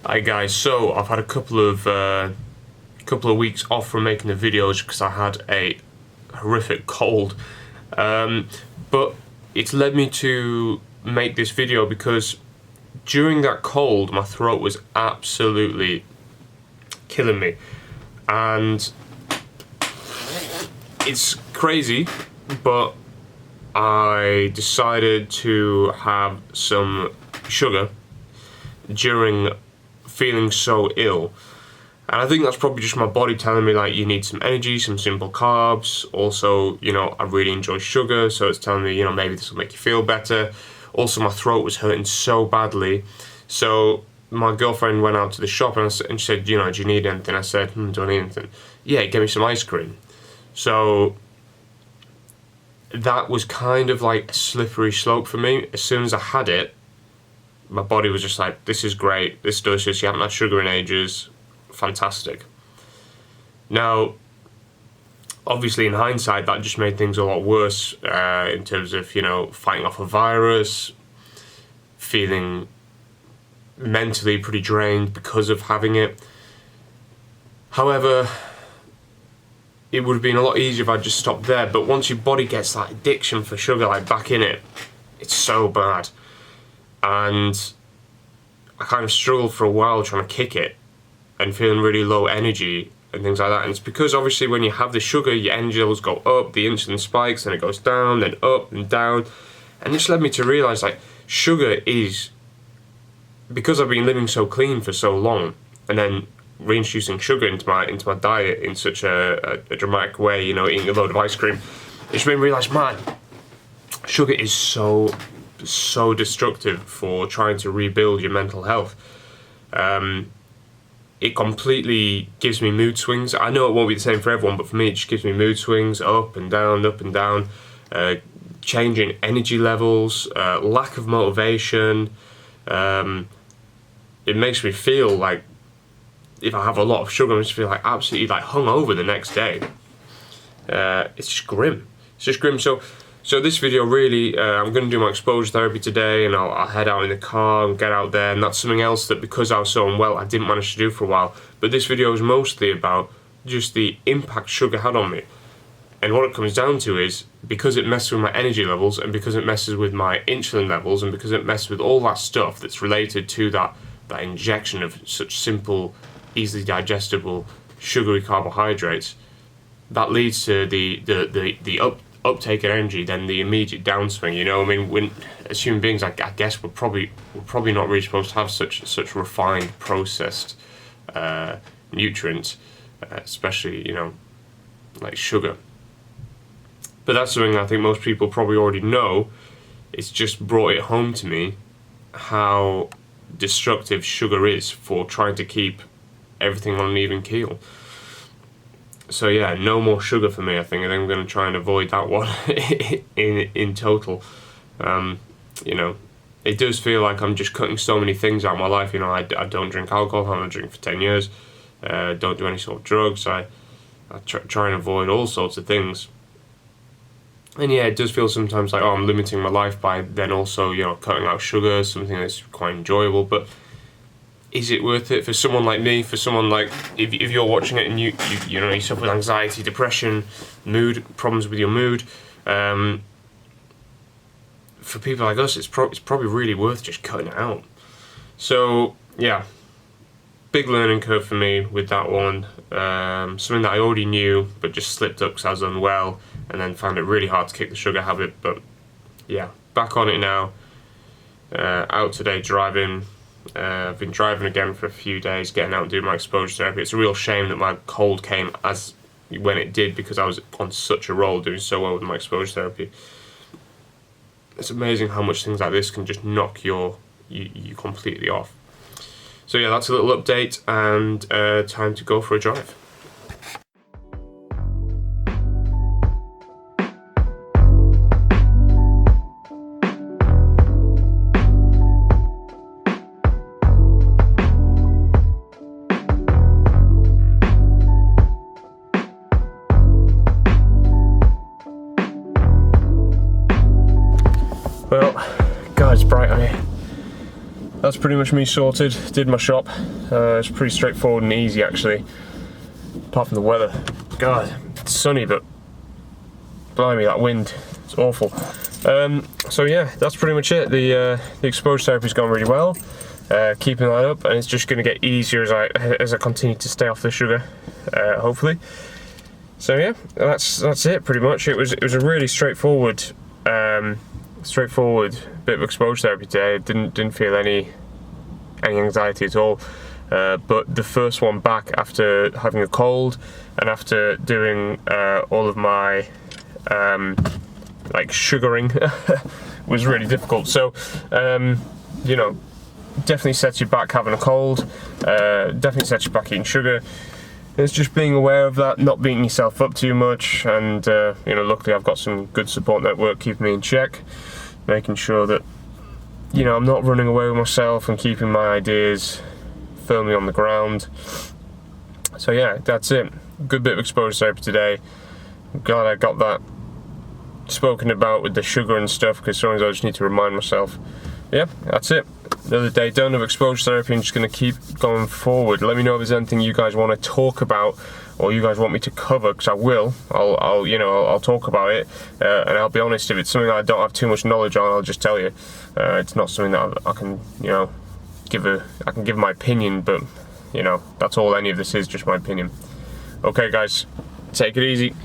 Hi guys, so I've had a couple of weeks off from making the videos because I had a horrific cold, but it's led me to make this video because during that cold my throat was absolutely killing me, and it's crazy, but I decided to have some sugar during feeling so ill. And I think that's probably just my body telling me, like, you need some energy, some simple carbs. Also, you know, I really enjoy sugar, so it's telling me, you know, maybe this will make you feel better. Also, my throat was hurting so badly. So my girlfriend went out to the shop and she said, you know, do you need anything? I said, do I need anything? Yeah, give me some ice cream. So that was kind of like a slippery slope for me. As soon as I had it, my body was just like, this is great, this is delicious, you haven't had sugar in ages, fantastic. Now, obviously in hindsight, that just made things a lot worse in terms of, you know, fighting off a virus, feeling mentally pretty drained because of having it. However, it would have been a lot easier if I just stopped there, but once your body gets that addiction for sugar, like, back in it, it's so bad. And I kind of struggled for a while trying to kick it and feeling really low energy and things like that. And it's because obviously when you have the sugar, your energy levels go up, the insulin spikes, then it goes down, then up and down. And this led me to realise, like, sugar is, because I've been living so clean for so long, and then reintroducing sugar into my diet in such a dramatic way, you know, eating a load of ice cream, it's made me realise, man, sugar is so destructive for trying to rebuild your mental health. It completely gives me mood swings. I know it won't be the same for everyone, but for me it just gives me mood swings, up and down, changing energy levels, lack of motivation. It makes me feel like, if I have a lot of sugar, I just feel like absolutely like hungover the next day. It's just grim. So this video really, I'm going to do my exposure therapy today, and I'll head out in the car and get out there, and that's something else that, because I was so unwell, I didn't manage to do for a while. But this video is mostly about just the impact sugar had on me. And what it comes down to is, because it messes with my energy levels, and because it messes with my insulin levels, and because it messes with all that stuff that's related to that injection of such simple, easily digestible, sugary carbohydrates, that leads to the uptake of energy, then the immediate downswing. You know, I mean, when, as human beings, I guess we're probably not really supposed to have such refined, processed nutrients, especially, you know, like sugar. But that's something I think most people probably already know. It's just brought it home to me how destructive sugar is for trying to keep everything on an even keel. So yeah, no more sugar for me. I think I'm going to try and avoid that one in total. You know, it does feel like I'm just cutting so many things out of my life. You know, I don't drink alcohol. I haven't drank for 10 years. Don't do any sort of drugs. I try and avoid all sorts of things. And yeah, it does feel sometimes like, oh, I'm limiting my life by then also, you know, cutting out sugar, something that's quite enjoyable. But is it worth it for someone like me? For someone like, if you're watching it and you know, you suffer with anxiety, depression, mood problems with your mood, for people like us, it's probably really worth just cutting it out. So yeah, big learning curve for me with that one. Something that I already knew, but just slipped up because I was unwell, and then found it really hard to kick the sugar habit. But yeah, back on it now. Out today driving. I've been driving again for a few days, getting out and doing my exposure therapy. It's a real shame that my cold came as when it did, because I was on such a roll doing so well with my exposure therapy. It's amazing how much things like this can just knock you completely off. So yeah, that's a little update, and time to go for a drive. Well, God, it's bright on here. That's pretty much me sorted. Did my shop. It's pretty straightforward and easy actually, apart from the weather. God, it's sunny, but blimey, that wind, it's awful. So yeah, that's pretty much it. The exposure therapy's gone really well. Keeping that up, and it's just going to get easier as I continue to stay off the sugar, hopefully. So yeah, that's it pretty much. It was a really straightforward bit of exposure therapy today. I didn't feel any anxiety at all. But the first one back after having a cold and after doing all of my like sugaring was really difficult. So you know, definitely sets you back having a cold. Definitely sets you back eating sugar. It's just being aware of that, not beating yourself up too much, and you know, luckily I've got some good support network keeping me in check, making sure that, you know, I'm not running away with myself and keeping my ideas firmly on the ground. So yeah, that's it. Good bit of exposure therapy today. I'm glad I got that spoken about with the sugar and stuff, because sometimes I just need to remind myself. Yeah, that's it. Another day done of exposure therapy. I'm just going to keep going forward. Let me know if there's anything you guys want to talk about or you guys want me to cover, because I will. I'll talk about it, and I'll be honest, if it's something that I don't have too much knowledge on, I'll just tell you. It's not something that I can, you know, I can give my opinion, but you know, that's all any of this is, just my opinion. Okay guys, take it easy.